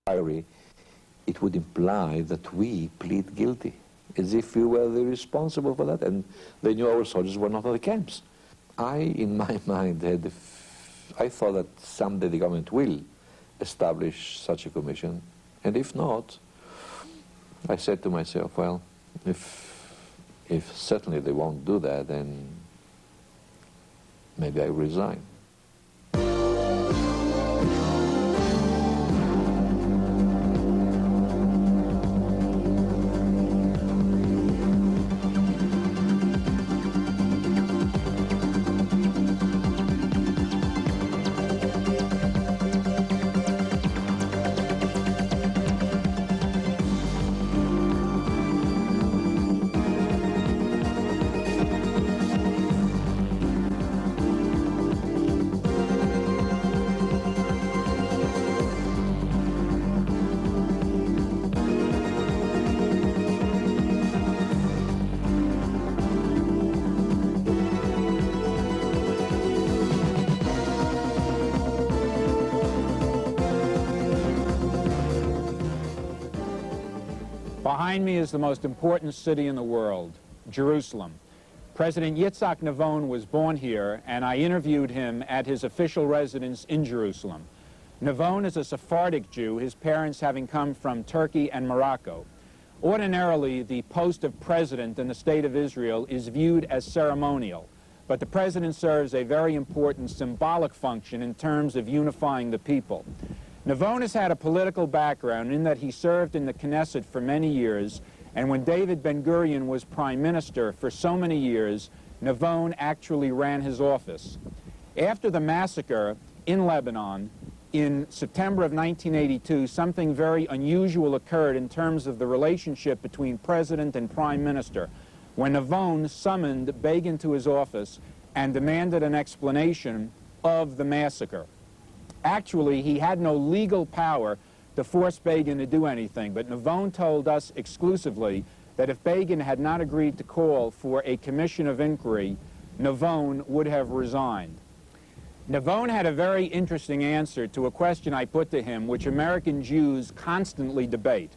inquiry, it would imply that we plead guilty, as if we were the responsible for that, and they knew our soldiers were not at the camps. In my mind, I thought that someday the government will establish such a commission, and if not, I said to myself, well, if certainly they won't do that, then maybe I resign. Behind me is the most important city in the world, Jerusalem. President Yitzchak Navon was born here, and I interviewed him at his official residence in Jerusalem. Navon is a Sephardic Jew, his parents having come from Turkey and Morocco. Ordinarily, the post of president in the State of Israel is viewed as ceremonial, but the president serves a very important symbolic function in terms of unifying the people. Navon has had a political background in that he served in the Knesset for many years, and when David Ben-Gurion was prime minister for so many years, Navon actually ran his office. After the massacre in Lebanon in September of 1982, something very unusual occurred in terms of the relationship between president and prime minister, when Navon summoned Begin to his office and demanded an explanation of the massacre. Actually, he had no legal power to force Begin to do anything, but Navon told us exclusively that if Begin had not agreed to call for a commission of inquiry, Navon would have resigned. Navon had a very interesting answer to a question I put to him, which American Jews constantly debate.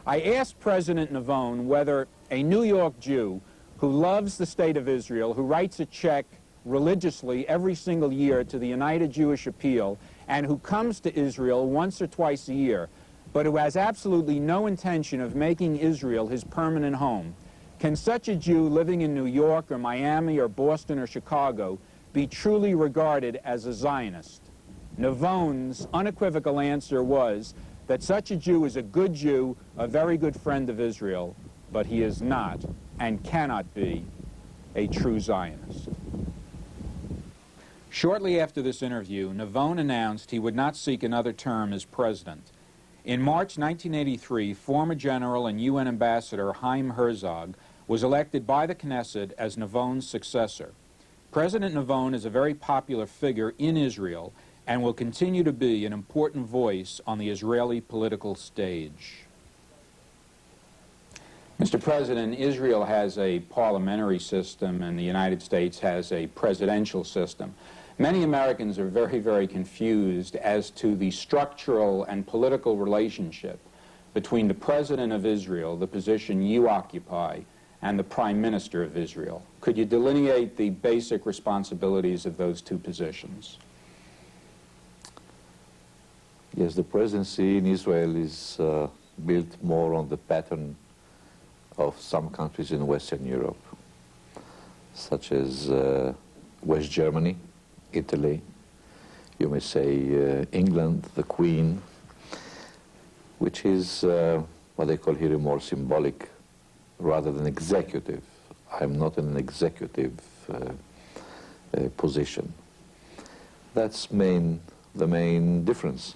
I asked President Navon whether a New York Jew who loves the State of Israel, who writes a check religiously every single year to the United Jewish Appeal, and who comes to Israel once or twice a year, but who has absolutely no intention of making Israel his permanent home, can such a Jew living in New York or Miami or Boston or Chicago be truly regarded as a Zionist? Navon's unequivocal answer was that such a Jew is a good Jew, a very good friend of Israel, but he is not and cannot be a true Zionist. Shortly after this interview, Navon announced he would not seek another term as president. In March 1983, former General and UN Ambassador Chaim Herzog was elected by the Knesset as Navon's successor. President Navon is a very popular figure in Israel and will continue to be an important voice on the Israeli political stage. Mr. President, Israel has a parliamentary system and the United States has a presidential system. Many Americans are very, very confused as to the structural and political relationship between the President of Israel, the position you occupy, and the Prime Minister of Israel. Could you delineate the basic responsibilities of those two positions? Yes, the presidency in Israel is built more on the pattern of some countries in Western Europe, such as West Germany, Italy, you may say England, the Queen, which is what they call here a more symbolic rather than executive. I'm not in an executive position. That's the main difference.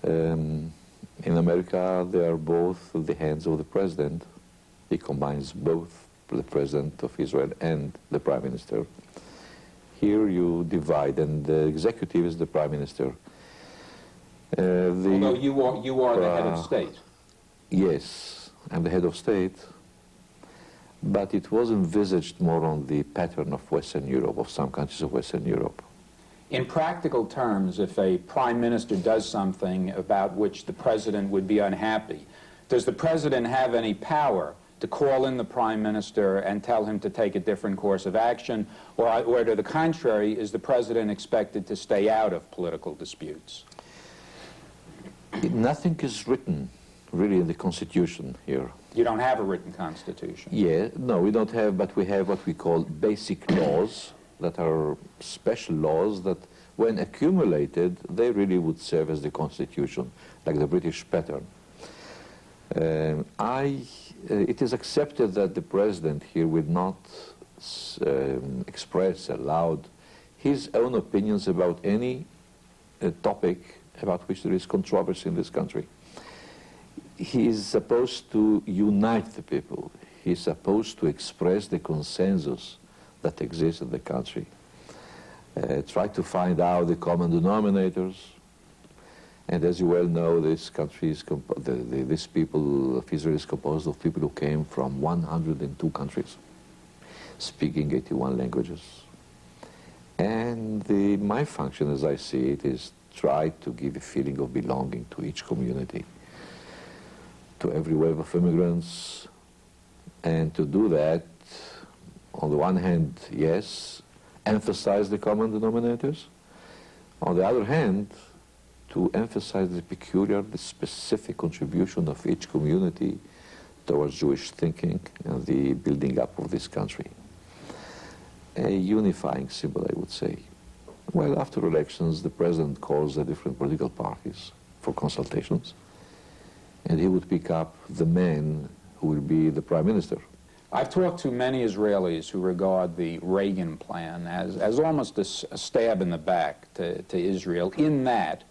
In America, they are both the hands of the president. He combines both the president of Israel and the prime minister. Here you divide, and the executive is the prime minister. Although you are the head of state. Yes, I'm the head of state, but it was envisaged more on the pattern of Western Europe, of some countries of Western Europe. In practical terms, if a prime minister does something about which the president would be unhappy, does the president have any power to call in the prime minister and tell him to take a different course of action, or to the contrary, is the president expected to stay out of political disputes? Nothing is written really in the Constitution here. You don't have a written Constitution? Yeah, no, we don't have, but we have what we call basic laws that are special laws that, when accumulated, they really would serve as the Constitution, like the British pattern. It is accepted that the president here would not express aloud his own opinions about any topic about which there is controversy in this country. He is supposed to unite the people. He is supposed to express the consensus that exists in the country. Try to find out the common denominators. And as you well know, this country is this people of Israel is composed of people who came from 102 countries, speaking 81 languages. And my function, as I see it, is try to give a feeling of belonging to each community, to every wave of immigrants, and to do that, on the one hand, yes, emphasize the common denominators. On the other hand, to emphasize the peculiar, the specific contribution of each community towards Jewish thinking and the building up of this country. A unifying symbol, I would say. Well, after elections, the president calls the different political parties for consultations, and he would pick up the man who will be the prime minister. I've talked to many Israelis who regard the Reagan plan as almost a stab in the back to Israel, in that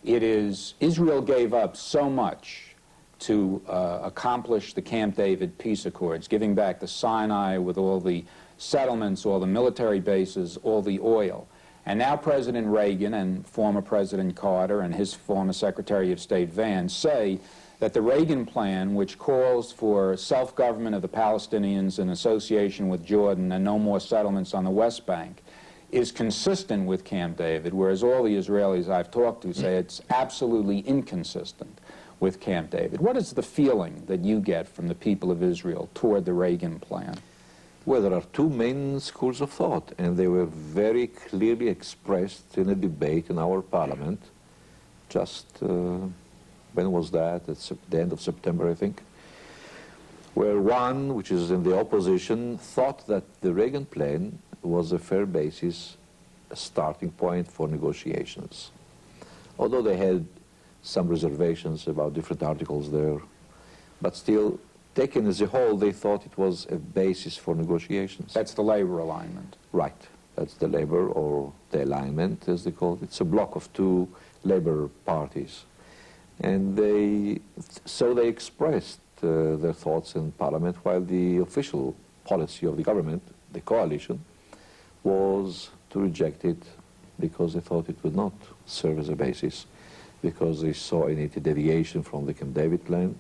Israel gave up so much to accomplish the Camp David peace accords, giving back the Sinai with all the settlements, all the military bases, all the oil. And now President Reagan and former President Carter and his former Secretary of State Vance say that the Reagan plan, which calls for self-government of the Palestinians in association with Jordan and no more settlements on the West Bank, is consistent with Camp David, whereas all the Israelis I've talked to say it's absolutely inconsistent with Camp David. What is the feeling that you get from the people of Israel toward the Reagan plan? Well, there are two main schools of thought, and they were very clearly expressed in a debate in our parliament just, when was that? It's the end of September, I think, where one, which is in the opposition, thought that the Reagan plan was a fair basis, a starting point for negotiations. Although they had some reservations about different articles there, but still, taken as a whole, they thought it was a basis for negotiations. That's the labor alignment. Right. That's the labor, or the alignment, as they call it. It's a block of two labor parties. And so they expressed their thoughts in Parliament, while the official policy of the government, the coalition, was to reject it because they thought it would not serve as a basis, because they saw any deviation from the Camp David plan,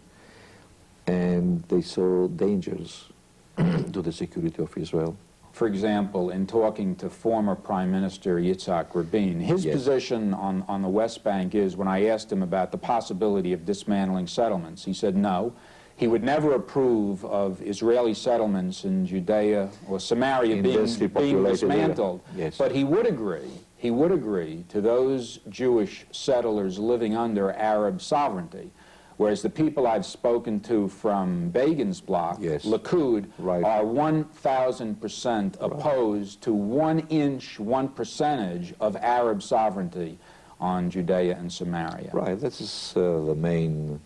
and they saw dangers to the security of Israel. For example, in talking to former Prime Minister Yitzchak Rabin, his position on the West Bank is, when I asked him about the possibility of dismantling settlements, he said no. He would never approve of Israeli settlements in Judea or Samaria being dismantled. Yes. But he would agree to those Jewish settlers living under Arab sovereignty. Whereas the people I've spoken to from Begin's bloc, Likud, are 1,000% opposed to 1 inch, 1% of Arab sovereignty on Judea and Samaria. Right, this is the main,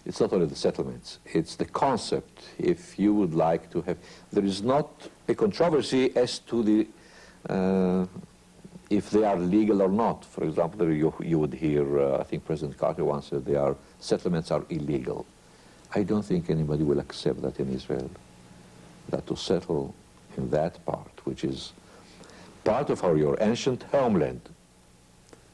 it's not only the settlements, it's the concept. If you would like to have, there is not a controversy as to the, if they are legal or not. For example, you would hear, I think President Carter once said settlements are illegal. I don't think anybody will accept that in Israel, that to settle in that part, which is part of your ancient homeland,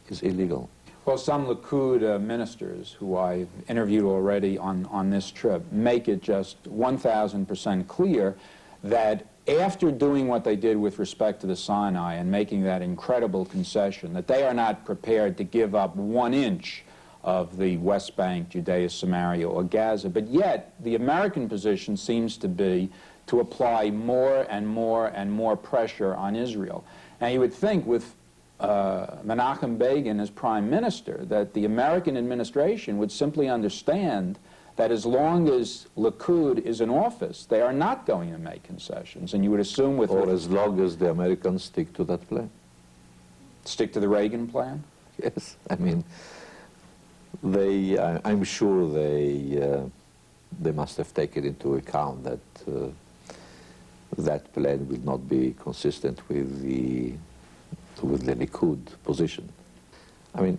is illegal. Well, some Likud ministers who I've interviewed already on this trip make it just 1,000% clear that after doing what they did with respect to the Sinai and making that incredible concession, that they are not prepared to give up 1 inch of the West Bank, Judea, Samaria, or Gaza. But yet, the American position seems to be to apply more and more and more pressure on Israel. Now, you would think with Menachem Begin as prime minister that the American administration would simply understand that as long as Likud is in office, they are not going to make concessions. And you would assume with... Or as long as the Americans stick to that plan. Stick to the Reagan plan? Yes, I mean, I'm sure they must have taken into account that that plan will not be consistent with the Likud position. I mean,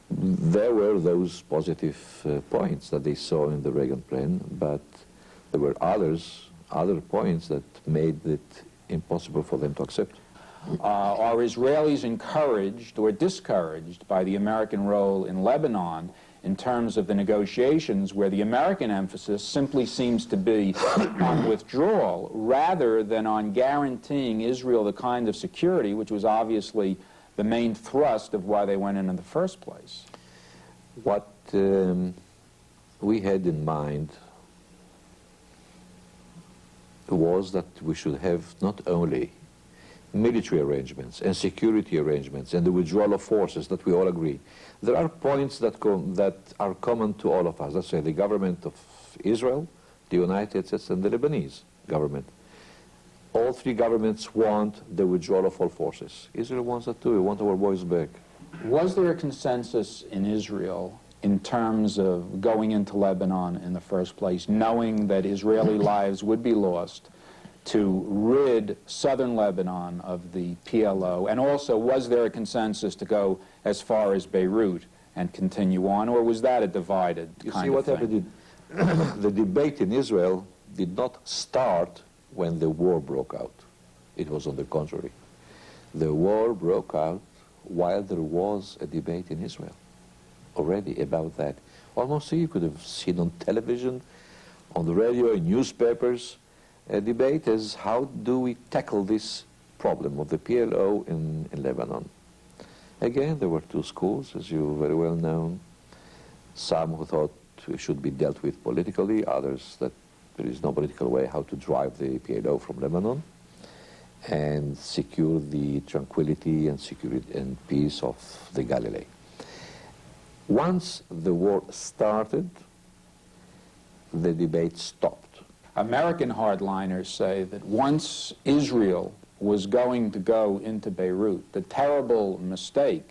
there were those positive points that they saw in the Reagan plan, but there were other points that made it impossible for them to accept. Are Israelis encouraged or discouraged by the American role in Lebanon in terms of the negotiations, where the American emphasis simply seems to be on withdrawal rather than on guaranteeing Israel the kind of security which was obviously the main thrust of why they went in the first place? What we had in mind was that we should have not only military arrangements and security arrangements and the withdrawal of forces that we all agree. There are points that are common to all of us. Let's say the government of Israel, the United States, and the Lebanese government. All three governments want the withdrawal of all forces. Israel wants that too. We want our boys back. Was there a consensus in Israel in terms of going into Lebanon in the first place, knowing that Israeli lives would be lost, to rid southern Lebanon of the PLO? And also, was there a consensus to go as far as Beirut and continue on, or was that a divided kind of thing? You see, what happened, the debate in Israel did not start when the war broke out. It was on the contrary. The war broke out while there was a debate in Israel already about that. Almost you could have seen on television, on the radio, in newspapers, a debate as how do we tackle this problem of the PLO in Lebanon. Again, there were two schools, as you very well know. Some who thought it should be dealt with politically, others that there is no political way how to drive the PLO from Lebanon and secure the tranquility and security and peace of the Galilee. Once the war started, the debate stopped. American hardliners say that once Israel was going to go into Beirut, the terrible mistake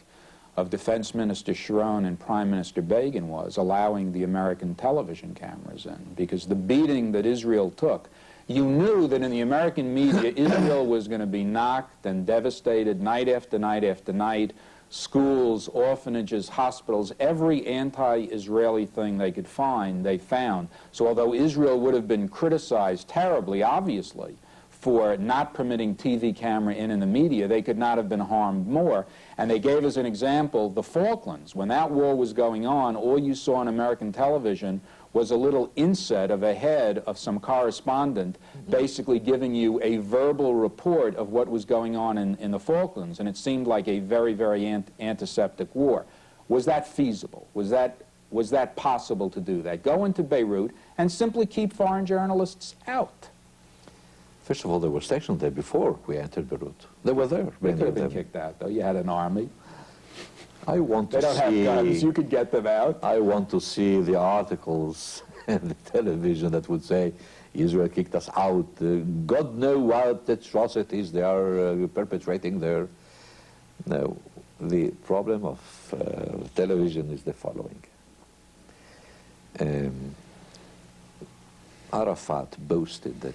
of Defense Minister Sharon and Prime Minister Begin was allowing the American television cameras in, because the beating that Israel took, you knew that in the American media Israel was going to be knocked and devastated night after night after night. Schools, orphanages, hospitals, every anti-Israeli thing they could find, they found. So although Israel would have been criticized terribly, obviously, for not permitting TV camera in the media, they could not have been harmed more. And they gave us an example, the Falklands. When that war was going on, all you saw on American television was a little inset of a head of some correspondent basically giving you a verbal report of what was going on in the Falklands, and it seemed like a very, very antiseptic war. Was that feasible? Was that possible to do that? Go into Beirut and simply keep foreign journalists out? First of all, they were stationed there before we entered Beirut. They were there. They could have been kicked out, though. You had an army. I want to see... They don't have guns. You could get them out. I want to see the articles and the television that would say Israel kicked us out. God knows what atrocities they are perpetrating there. No, the problem of television is the following. Arafat boasted that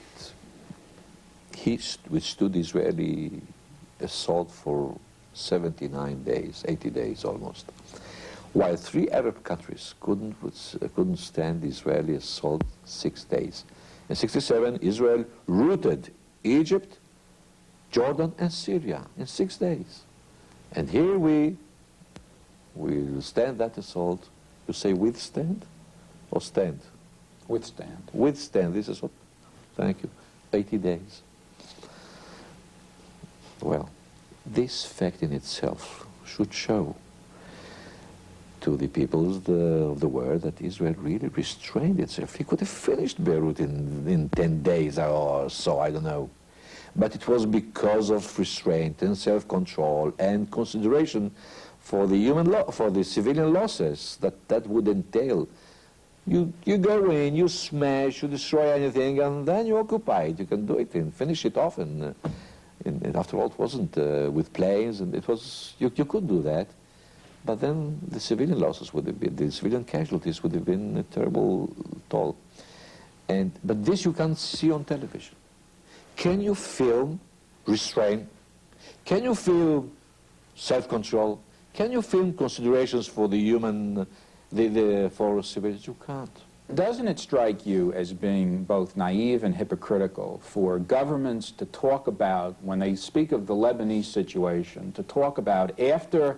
he withstood Israeli assault for 79 days, 80 days almost, while 3 Arab countries couldn't stand the Israeli assault 6 days. In 1967, Israel routed Egypt, Jordan, and Syria in 6 days. And here we will stand that assault. You say withstand or stand? Withstand. Withstand. This is what, thank you, 80 days. Well, this fact in itself should show to the peoples of the world that Israel really restrained itself. He could have finished Beirut in 10 days or so, I don't know. But it was because of restraint and self-control and consideration for the civilian losses that would entail. You go in, you smash, you destroy anything, and then you occupy it. You can do it and finish it off. And after all, it wasn't with planes, and it was you could do that. But then the civilian losses would have been, the civilian casualties would have been a terrible toll. But this you can't see on television. Can you film restraint? Can you film self-control? Can you film considerations for the human, for civilians? You can't. Doesn't it strike you as being both naive and hypocritical for governments to talk about, when they speak of the Lebanese situation, to talk about after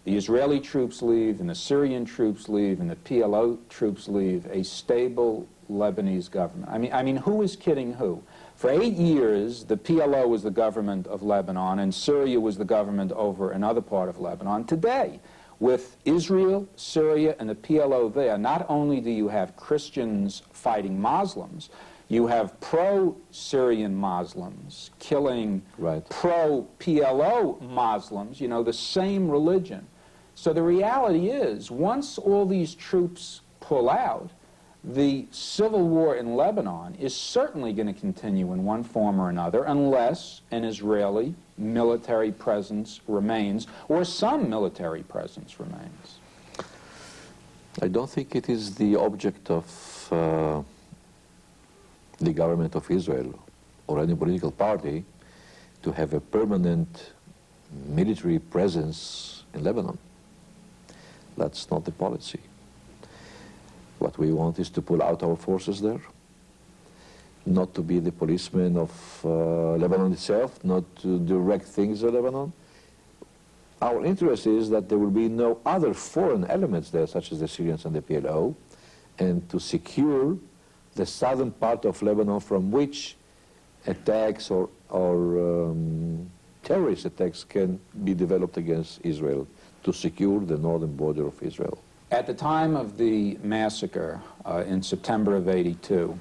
the Israeli troops leave and the Syrian troops leave and the PLO troops leave, a stable Lebanese government? I mean, who is kidding who? For 8 years, the PLO was the government of Lebanon, and Syria was the government over another part of Lebanon. Today, with Israel, Syria, and the PLO there, not only do you have Christians fighting Muslims, you have pro-Syrian Muslims killing pro-PLO Muslims, you know, the same religion. So the reality is, once all these troops pull out, the civil war in Lebanon is certainly going to continue in one form or another unless an Israeli military presence remains or some military presence remains. I don't think it is the object of the government of Israel or any political party to have a permanent military presence in Lebanon. That's not the policy. What we want is to pull out our forces there, not to be the policeman of Lebanon itself, not to direct things in Lebanon. Our interest is that there will be no other foreign elements there, such as the Syrians and the PLO, and to secure the southern part of Lebanon from which attacks or terrorist attacks can be developed against Israel, to secure the northern border of Israel. At the time of the massacre in September of '82,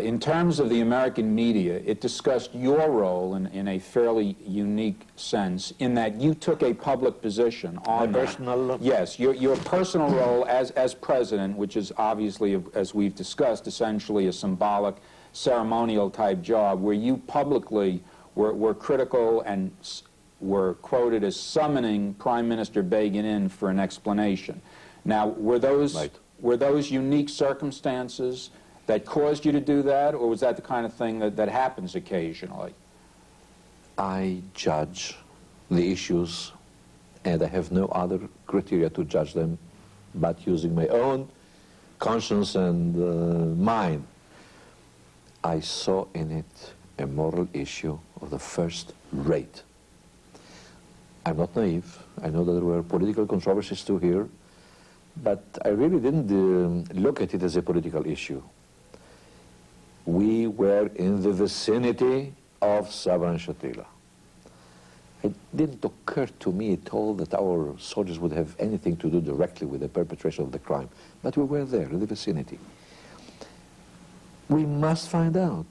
in terms of the American media, it discussed your role in a fairly unique sense, in that you took a public position on my personal... Yes, your personal role as president, which is obviously, as we've discussed, essentially a symbolic, ceremonial type job, where you publicly were critical and were quoted as summoning Prime Minister Begin in for an explanation. Now, were those unique circumstances that caused you to do that, or was that the kind of thing that happens occasionally? I judge the issues, and I have no other criteria to judge them but using my own conscience and mind. I saw in it a moral issue of the first rate. I'm not naive. I know that there were political controversies too here, but I really didn't look at it as a political issue. We were in the vicinity of Sabra and Shatila. It didn't occur to me at all that our soldiers would have anything to do directly with the perpetration of the crime, but we were there in the vicinity. We must find out.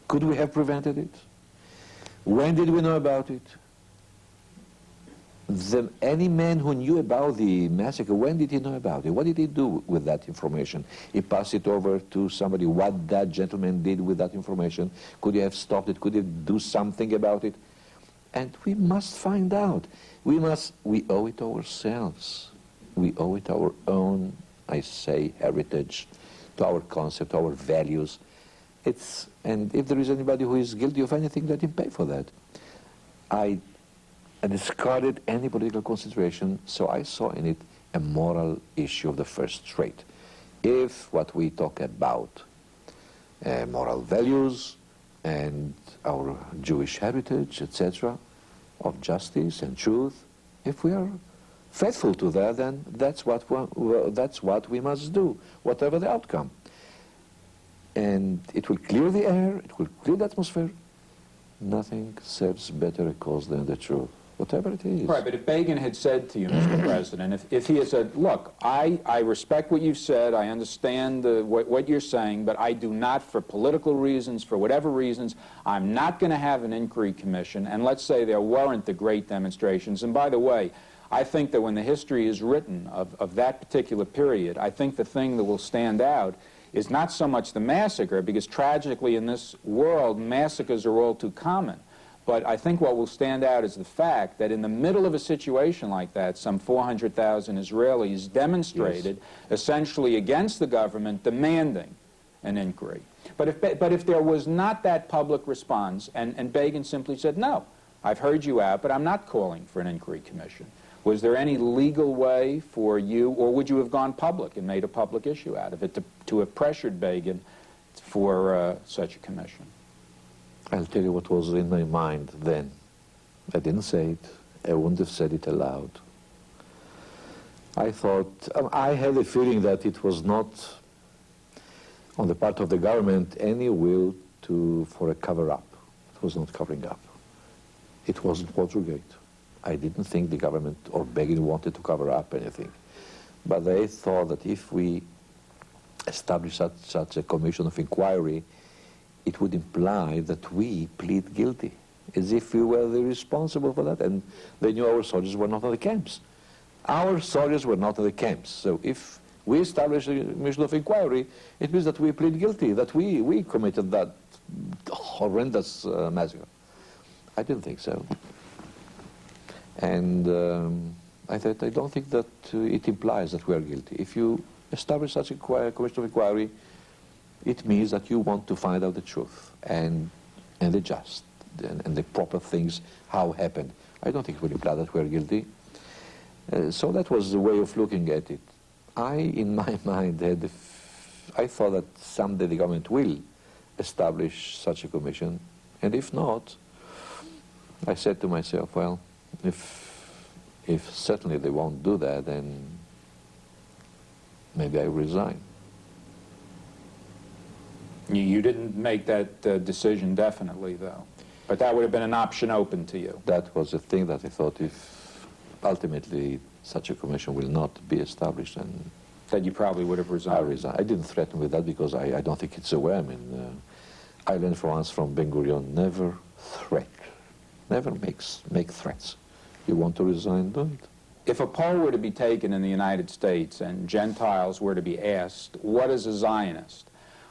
Could we have prevented it? When did we know about it? Any man who knew about the massacre, when did he know about it? What did he do with that information? He passed it over to somebody. What that gentleman did with that information? Could he have stopped it? Could he do something about it? And we must find out. We owe it to ourselves. We owe it our own, I say, heritage, to our concept, our values. And if there is anybody who is guilty of anything, let him pay for that. I discarded any political consideration, so I saw in it a moral issue of the first rate. If what we talk about, moral values and our Jewish heritage, etc., of justice and truth, if we are faithful to that, then that's what we must do, whatever the outcome. And it will clear the air, it will clear the atmosphere, Nothing serves better a cause than the truth, whatever it is. Right, but if Begin had said to you, Mr. President, if he had said, look, I respect what you've said, I understand what you're saying, but I do not, for political reasons, for whatever reasons, I'm not going to have an inquiry commission, and let's say there weren't the great demonstrations. And by the way, I think that when the history is written of that particular period, I think the thing that will stand out is not so much the massacre, because tragically in this world, massacres are all too common. But I think what will stand out is the fact that in the middle of a situation like that, some 400,000 Israelis demonstrated essentially against the government, demanding an inquiry. But if there was not that public response, and Begin simply said, no, I've heard you out, but I'm not calling for an inquiry commission, was there any legal way for you, or would you have gone public and made a public issue out of it to have pressured Begin for such a commission? I'll tell you what was in my mind then. I didn't say it. I wouldn't have said it aloud. I thought, I had a feeling that it was not on the part of the government any will for a cover-up. It was not covering up. It wasn't Watergate. I didn't think the government or Begin wanted to cover up anything. But they thought that if we establish such a commission of inquiry, it would imply that we plead guilty, as if we were the responsible for that, and they knew our soldiers were not in the camps. Our soldiers were not in the camps, so if we establish a commission of inquiry, it means that we plead guilty, that we committed that horrendous massacre. I didn't think so. And I thought, I don't think that it implies that we are guilty. If you establish such a commission of inquiry, it means that you want to find out the truth and the just and the proper things, how it happened. I don't think it would imply that we are guilty. So that was the way of looking at it. In my mind, I thought that someday the government will establish such a commission, and if not, I said to myself, well, if certainly they won't do that, then maybe I resign. You didn't make that decision definitely, though. But that would have been an option open to you. That was the thing that I thought, if ultimately such a commission will not be established, then that you probably would have resigned. I resigned. I didn't threaten with that because I don't think it's a way. I mean, I learned for once from Ben-Gurion, never threat. Never make threats. You want to resign, do it. If a poll were to be taken in the United States and Gentiles were to be asked, what is a Zionist?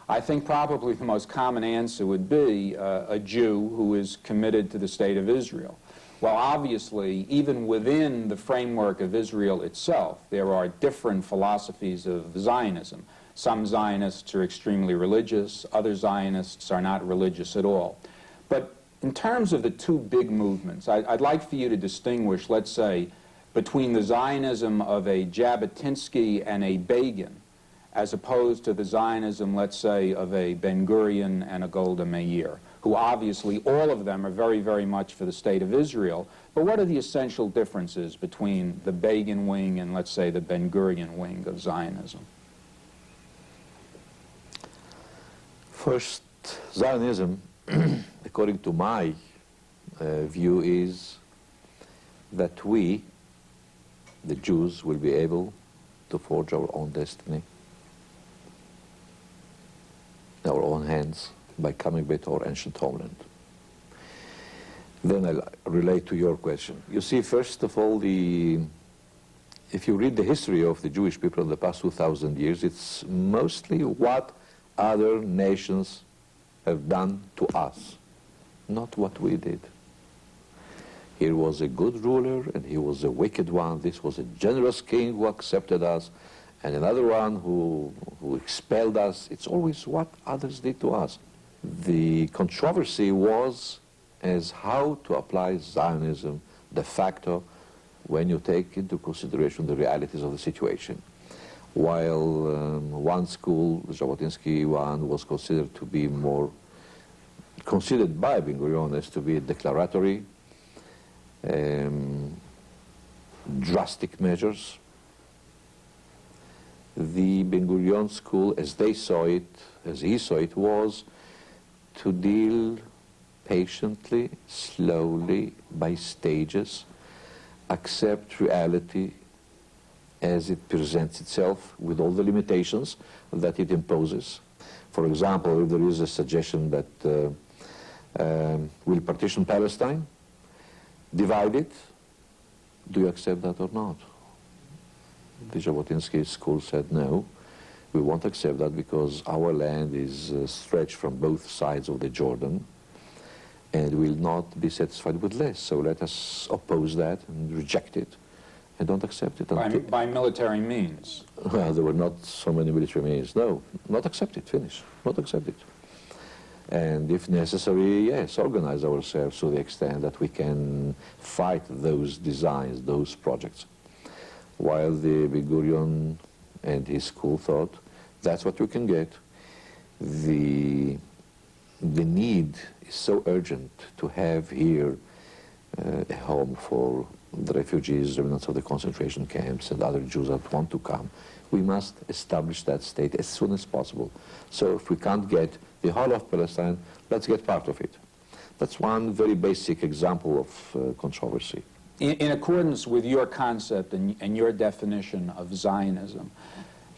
I think probably the most common answer would be a Jew who is committed to the state of Israel. Well, obviously, even within the framework of Israel itself, there are different philosophies of Zionism. Some Zionists are extremely religious, other Zionists are not religious at all. But in terms of the two big movements, I'd like for you to distinguish, let's say, between the Zionism of a Jabotinsky and a Begin, as opposed to the Zionism, let's say, of a Ben-Gurion and a Golda Meir, who obviously all of them are very, very much for the state of Israel. But what are the essential differences between the Begin wing and, let's say, the Ben-Gurion wing of Zionism? First, Zionism, according to my view, is that we, the Jews, will be able to forge our own destiny, in our own hands, by coming back to our ancient homeland. Then I'll relate to your question. You see, first of all, if you read the history of the Jewish people in the past 2,000 years, it's mostly what other nations have done to us, not what we did. Here was a good ruler, and he was a wicked one. This was a generous king who accepted us, and another one who expelled us. It's always what others did to us. The controversy was as how to apply Zionism de facto when you take into consideration the realities of the situation. While one school, the Jabotinsky one, was considered to be more, considered by Ben-Gurion as to be declaratory, drastic measures. The Ben-Gurion school, as they saw it, as he saw it, was to deal patiently, slowly, by stages, accept reality as it presents itself with all the limitations that it imposes. For example, if there is a suggestion that we'll partition Palestine, divide it, do you accept that or not? The Jabotinsky school said no, we won't accept that because our land is stretched from both sides of the Jordan and will not be satisfied with less. So let us oppose that and reject it and don't accept it. By military means? Well, there were not so many military means. No, not accept it, finish, not accept it. And if necessary, yes, organize ourselves to the extent that we can fight those designs, those projects. While the Ben-Gurion and his school thought that's what we can get. The need is so urgent to have here a home for the refugees, remnants of the concentration camps and other Jews that want to come. We must establish that state as soon as possible. So if we can't get the whole of Palestine, let's get part of it. That's one very basic example of controversy. In accordance with your concept and your definition of Zionism,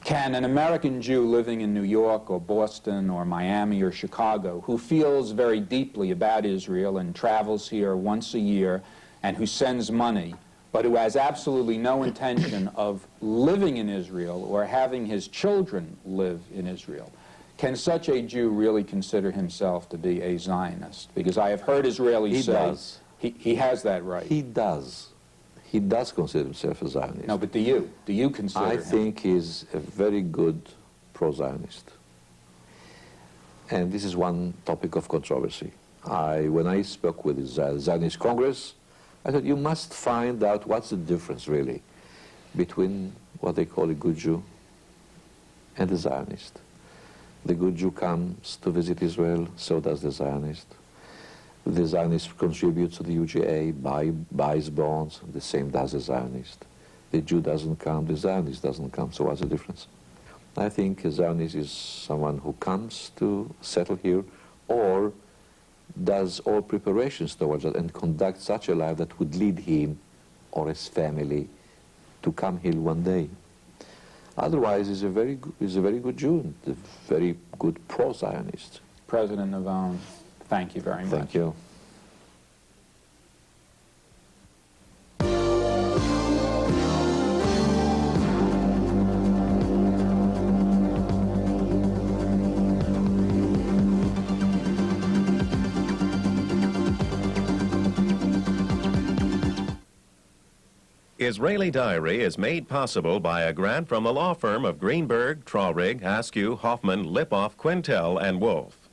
can an American Jew living in New York or Boston or Miami or Chicago who feels very deeply about Israel and travels here once a year and who sends money, but who has absolutely no intention of living in Israel or having his children live in Israel, can such a Jew really consider himself to be a Zionist? Because I have heard Israelis say... Does. He has that right. He does. He does consider himself a Zionist. No, but do you? Do you consider him? I think he's a very good pro-Zionist. And this is one topic of controversy. When I spoke with the Zionist Congress, I said, you must find out what's the difference, really, between what they call a good Jew and a Zionist. The good Jew comes to visit Israel, so does the Zionist. The Zionist contributes to the UGA, buys bonds, the same does the Zionist. The Jew doesn't come, the Zionist doesn't come, so what's the difference? I think a Zionist is someone who comes to settle here or does all preparations towards it and conducts such a life that would lead him or his family to come here one day. Otherwise, he's a very good Jew, a very good pro-Zionist. President Navon, thank you very much. Thank you. Israeli Diary is made possible by a grant from the law firm of Greenberg, Trarig, Askew, Hoffman, Lipoff, Quintel, and Wolf.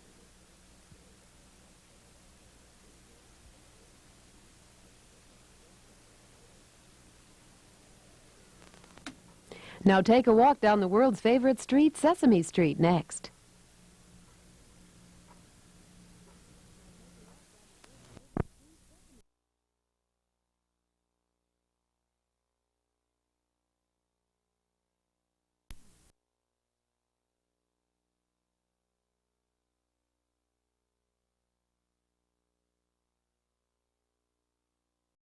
Now take a walk down the world's favorite street, Sesame Street, next.